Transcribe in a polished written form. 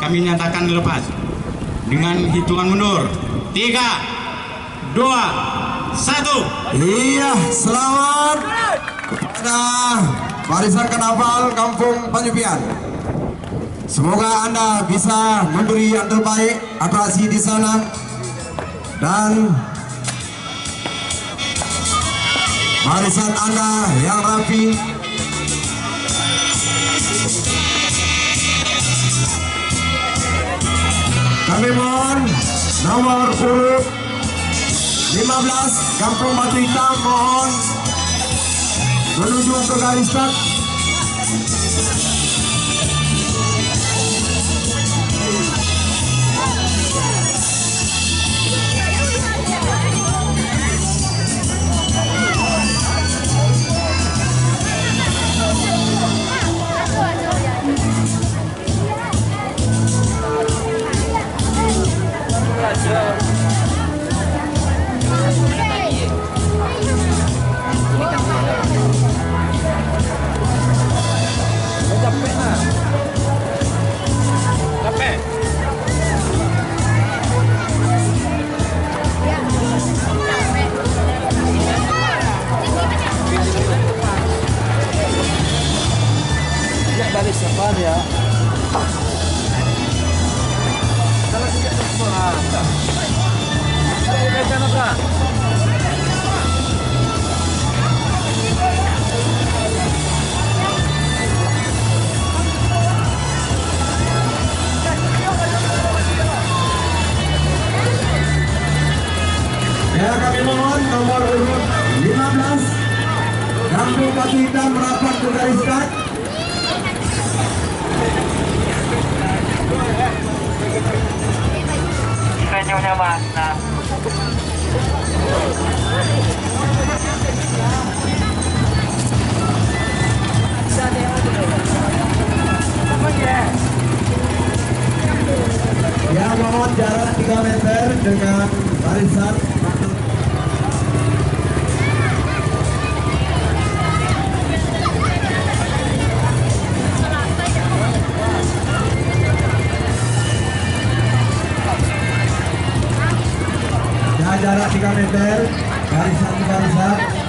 kami nyatakan lepas dengan hitungan mundur. 3, 2, 1. Iya, selamat kepada barisan karnaval Kampung Panjupian. Semoga Anda bisa memberi yang terbaik atraksi di sana dan barisan Anda yang rapi. Kami mohon nomor urut 15 Kampung Batu Hitam mohon menuju ke garis start. Baris depan ya. Salah sikit semua. Baikkan apa? Ya, kami mohon nomor urut 15 Kampung Batu Hitam merapat ke garis start. Venue-nya mana? Ya, mohon jarak 3 meter dengan barisan. Ya, jarak 3 meter barisan ke barisan.